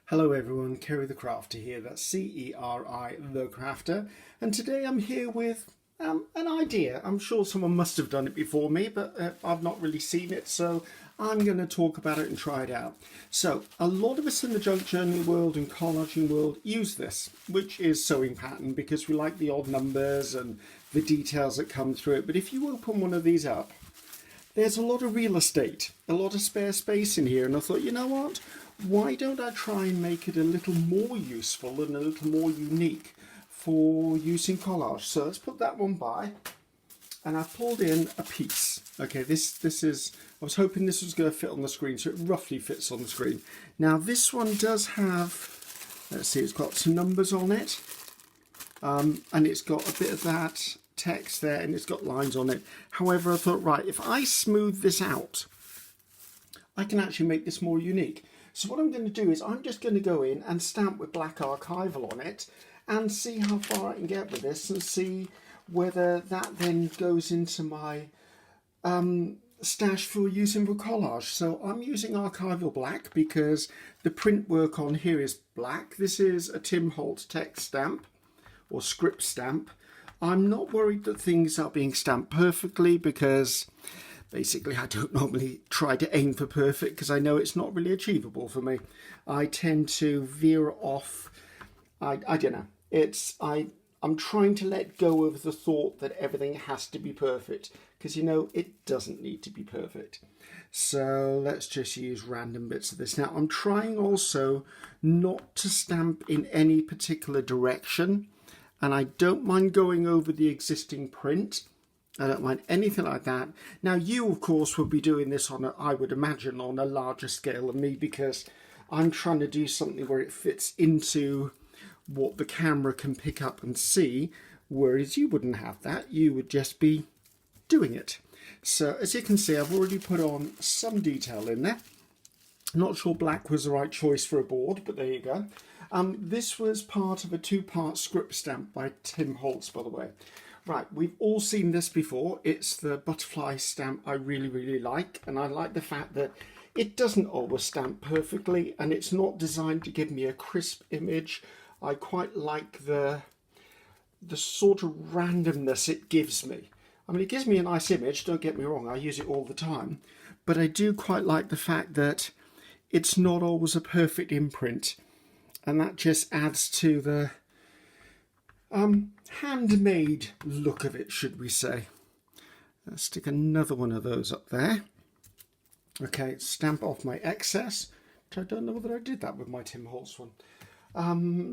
Hello everyone, Ceri the Crafter here, that's C-E-R-I the Crafter, and today I'm here with an idea. I'm sure someone must have done it before me, but I've not really seen it, so I'm going to talk about it and try it out. So, a lot of us in the junk journaling world and collaging world use this, which is sewing pattern, because we like the odd numbers and the details that come through it. But if you open one of these up, there's a lot of real estate, a lot of spare space in here, and I thought, you know what? Why don't I try and make it a little more useful and a little more unique for using collage? So let's put that one by, and I've pulled in a piece. Okay, this is, I was hoping this was going to fit on the screen, so it roughly fits on the screen. Now this one does have, let's see, it's got some numbers on it, and it's got a bit of that text there, and it's got lines on it. However, I thought, right, if I smooth this out, I can actually make this more unique. So what I'm going to do is I'm just going to go in and stamp with black archival on it and see how far I can get with this and see whether that then goes into my stash for using for collage. So I'm using archival black because the print work on here is black. This is a Tim Holtz text stamp or script stamp. I'm not worried that things are being stamped perfectly because basically I don't normally try to aim for perfect because I know it's not really achievable for me. I tend to veer off. I don't know. I'm trying to let go of the thought that everything has to be perfect because, you know, it doesn't need to be perfect. So let's just use random bits of this. Now I'm trying also not to stamp in any particular direction, and I don't mind going over the existing print. I don't mind anything like that. Now you of course would be doing this on a, I would imagine, on a larger scale than me, because I'm trying to do something where it fits into what the camera can pick up and see, whereas you wouldn't have that. You would just be doing it. So as you can see, I've already put on some detail in there. I'm not sure black was the right choice for a board, but there you go. This was part of a two-part script stamp by Tim Holtz, by the way. Right, we've all seen this before. It's the butterfly stamp I really, really like, and I like the fact that it doesn't always stamp perfectly, and it's not designed to give me a crisp image. I quite like the sort of randomness it gives me. I mean, it gives me a nice image, don't get me wrong, I use it all the time, but I do quite like the fact that it's not always a perfect imprint, and that just adds to the handmade look of it, should we say. Let's stick another one of those up there. Okay, stamp off my excess. I don't know whether I did that with my Tim Holtz one.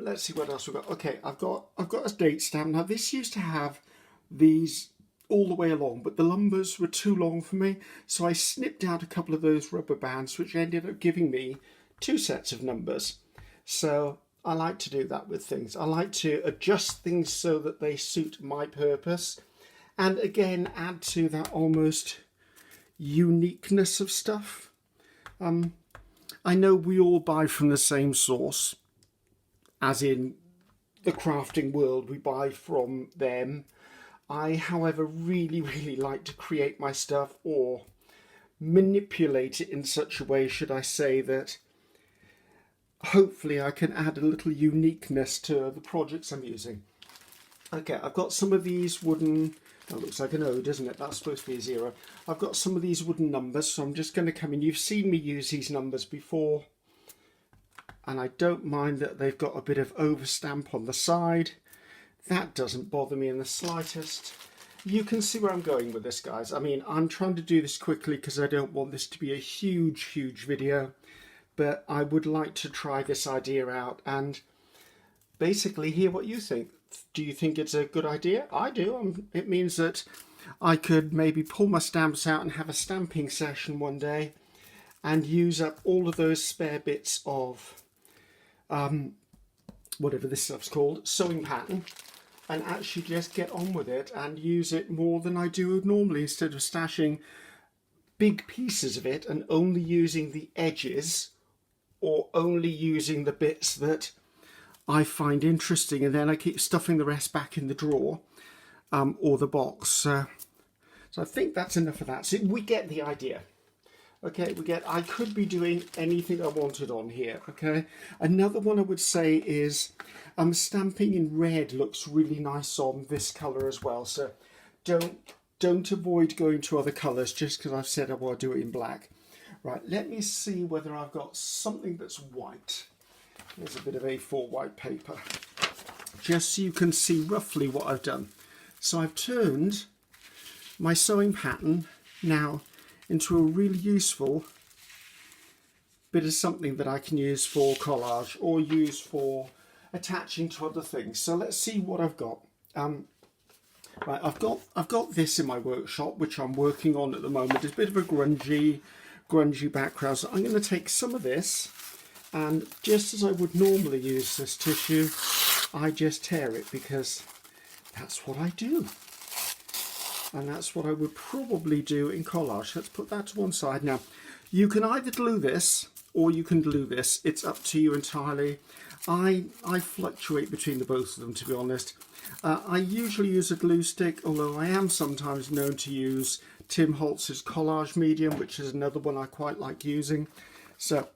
Let's see what else we've got. Okay, I've got a date stamp. Now this used to have these all the way along, but the numbers were too long for me, so I snipped out a couple of those rubber bands, which ended up giving me two sets of numbers. So I like to do that with things. I like to adjust things so that they suit my purpose, and again add to that almost uniqueness of stuff. I know we all buy from the same source, as in the crafting world, we buy from them. I, however, really, really like to create my stuff or manipulate it in such a way, should I say, that hopefully I can add a little uniqueness to the projects I'm using. Okay, I've got some of these wooden, that looks like an O, doesn't it? That's supposed to be a 0. I've got some of these wooden numbers, so I'm just going to come in. You've seen me use these numbers before, and I don't mind that they've got a bit of overstamp on the side. That doesn't bother me in the slightest. You can see where I'm going with this, guys. I mean, I'm trying to do this quickly because I don't want this to be a huge, huge video, but I would like to try this idea out and basically hear what you think. Do you think it's a good idea? I do. It means that I could maybe pull my stamps out and have a stamping session one day and use up all of those spare bits of whatever this stuff's called, sewing pattern, and actually just get on with it and use it more than I do normally, instead of stashing big pieces of it and only using the edges or only using the bits that I find interesting, and then I keep stuffing the rest back in the drawer or the box. So I think that's enough of that. So we get the idea. Okay, I could be doing anything I wanted on here, okay? Another one I would say is stamping in red looks really nice on this colour as well. So don't avoid going to other colours just because I've said I want to do it in black. Right, let me see whether I've got something that's white. There's a bit of A4 white paper, just so you can see roughly what I've done. So I've turned my sewing pattern now into a really useful bit of something that I can use for collage or use for attaching to other things. So let's see what I've got. Right, I've got this in my workshop, which I'm working on at the moment. It's a bit of a grungy background. So I'm going to take some of this, and just as I would normally use this tissue, I just tear it because that's what I do. And that's what I would probably do in collage. Let's put that to one side. Now, you can either glue this or you can glue this. It's up to you entirely. I fluctuate between the both of them, to be honest. I usually use a glue stick, although I am sometimes known to use Tim Holtz's Collage medium, which is another one I quite like using. So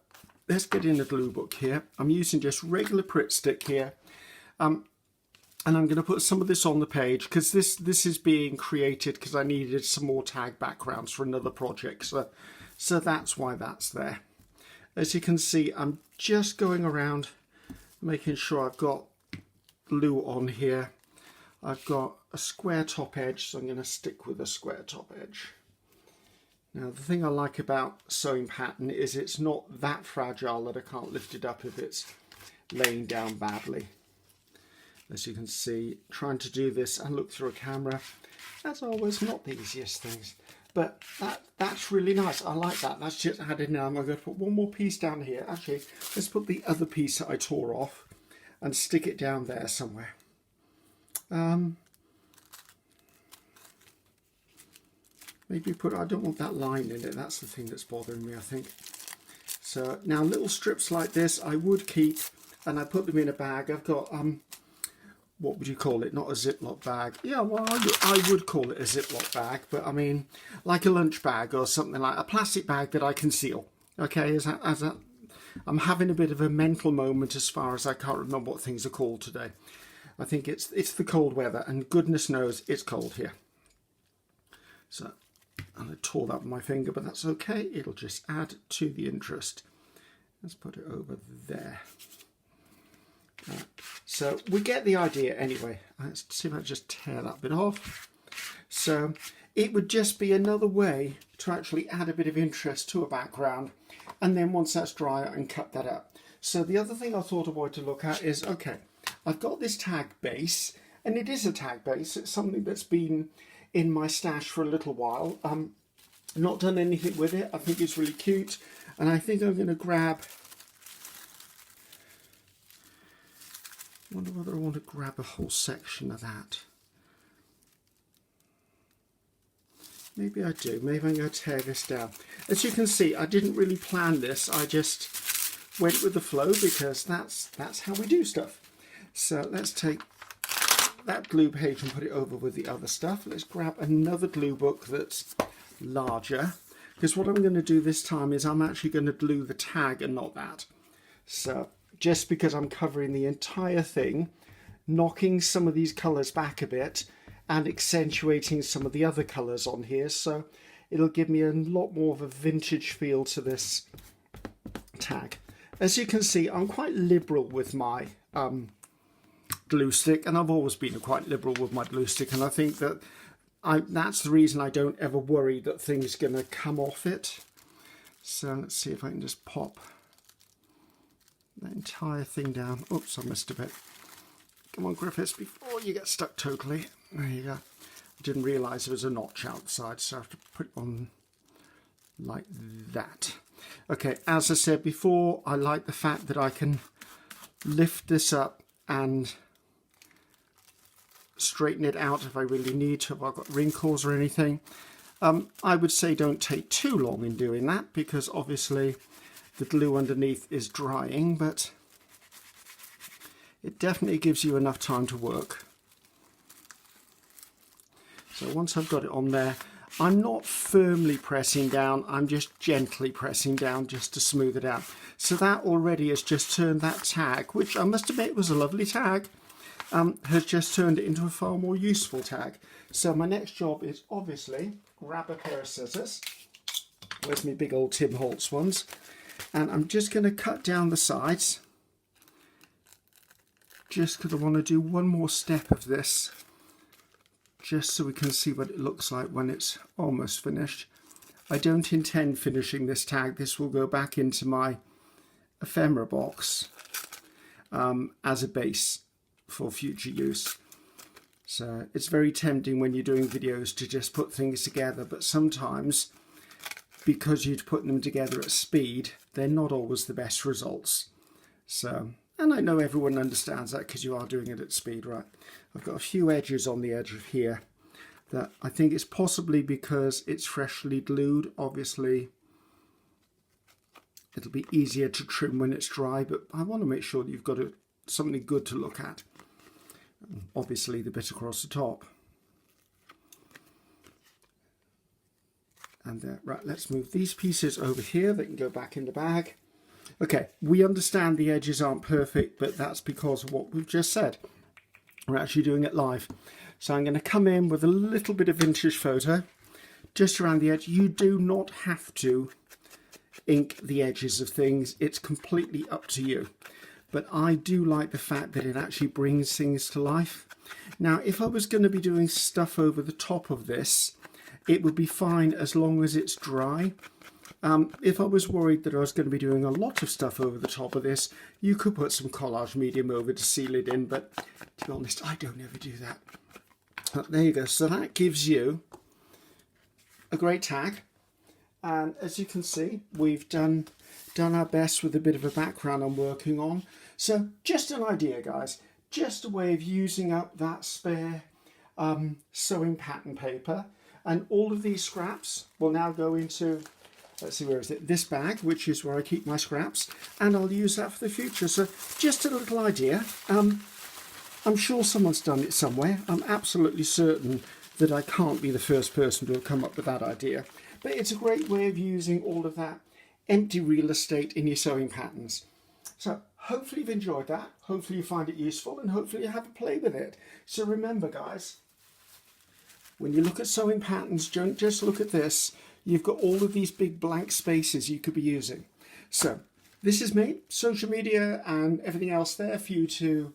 let's get in a glue book here. I'm using just regular Pritt stick here. And I'm going to put some of this on the page because this is being created because I needed some more tag backgrounds for another project. So that's why that's there. As you can see, I'm just going around making sure I've got glue on here. I've got a square top edge, so I'm going to stick with a square top edge. Now, the thing I like about sewing pattern is it's not that fragile that I can't lift it up if it's laying down badly. As you can see, trying to do this and look through a camera, as always, not the easiest things. But that's really nice. I like that. That's just added now. I'm going to put one more piece down here. Actually, let's put the other piece that I tore off and stick it down there somewhere. Maybe I don't want that line in it. That's the thing that's bothering me, I think. So now little strips like this I would keep, and I put them in a bag. I've got what would you call it? Not a Ziploc bag. Yeah, well, I would call it a Ziploc bag, but I mean, like a lunch bag or something, like a plastic bag that I can seal. Okay, I'm having a bit of a mental moment as far as I can't remember what things are called today. I think it's the cold weather, and goodness knows it's cold here. So I tore that with my finger, but that's okay. It'll just add to the interest. Let's put it over there. So we get the idea anyway. Let's see if I just tear that bit off. So it would just be another way to actually add a bit of interest to a background, and then once that's dry I can cut that up. So the other thing I thought I wanted to look at is, okay, I've got this tag base, and it is a tag base. It's something that's been in my stash for a little while. Not done anything with it. I think it's really cute, and I think I'm going to grab, I wonder whether I want to grab a whole section of that. Maybe I do. Maybe I'm going to tear this down. As you can see, I didn't really plan this. I just went with the flow because that's how we do stuff. So let's take that glue page and put it over with the other stuff. Let's grab another glue book that's larger, because what I'm going to do this time is I'm actually going to glue the tag and not that. So just because I'm covering the entire thing, knocking some of these colours back a bit and accentuating some of the other colours on here, so it'll give me a lot more of a vintage feel to this tag. As you can see, I'm quite liberal with my glue stick, and I've always been quite liberal with my glue stick, and I think that that's the reason I don't ever worry that things are going to come off it. So let's see if I can just pop that entire thing down. Oops, I missed a bit. Come on, Griffiths, before you get stuck totally. There you go. I didn't realise there was a notch outside, so I have to put it on like that. Okay, as I said before, I like the fact that I can lift this up and straighten it out if I really need to, if I've got wrinkles or anything. I would say don't take too long in doing that, because obviously the glue underneath is drying, but it definitely gives you enough time to work. So once I've got it on there, I'm not firmly pressing down, I'm just gently pressing down just to smooth it out. So that already has just turned that tag, which I must admit was a lovely tag, has just turned it into a far more useful tag. So my next job is obviously grab a pair of scissors. Where's my big old Tim Holtz ones? And I'm just going to cut down the sides, just because I want to do one more step of this, just so we can see what it looks like when it's almost finished. I don't intend finishing this tag. This will go back into my ephemera box as a base for future use. So it's very tempting when you're doing videos to just put things together, but sometimes because you'd put them together at speed, they're not always the best results. So, and I know everyone understands that because you are doing it at speed, right? I've got a few edges on the edge of here that I think it's possibly because it's freshly glued. Obviously, it'll be easier to trim when it's dry, but I want to make sure that you've got something good to look at. Obviously, the bit across the top. And right, let's move these pieces over here. They can go back in the bag. Okay, we understand the edges aren't perfect, but that's because of what we've just said. We're actually doing it live. So I'm going to come in with a little bit of vintage photo just around the edge. You do not have to ink the edges of things. It's completely up to you. But I do like the fact that it actually brings things to life. Now, if I was going to be doing stuff over the top of this, it would be fine as long as it's dry. If I was worried that I was going to be doing a lot of stuff over the top of this, you could put some collage medium over to seal it in, but to be honest, I don't ever do that. But there you go. So that gives you a great tag. And as you can see, we've done our best with a bit of a background I'm working on. So just an idea, guys. Just a way of using up that spare sewing pattern paper. And all of these scraps will now go into, let's see, where is it? This bag, which is where I keep my scraps. And I'll use that for the future. So just a little idea. I'm sure someone's done it somewhere. I'm absolutely certain that I can't be the first person to have come up with that idea. But it's a great way of using all of that empty real estate in your sewing patterns. So hopefully you've enjoyed that. Hopefully you find it useful, and hopefully you have a play with it. So remember, guys, when you look at sewing patterns, don't just look at this. You've got all of these big blank spaces you could be using. So this is me, social media and everything else there for you to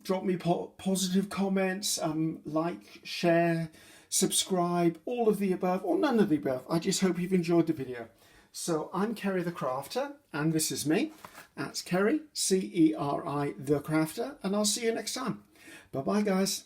drop me positive comments, like, share, subscribe, all of the above, or none of the above. I just hope you've enjoyed the video. So I'm Ceri the Crafter, and this is me. That's Ceri, C-E-R-I, the Crafter, and I'll see you next time. Bye-bye, guys.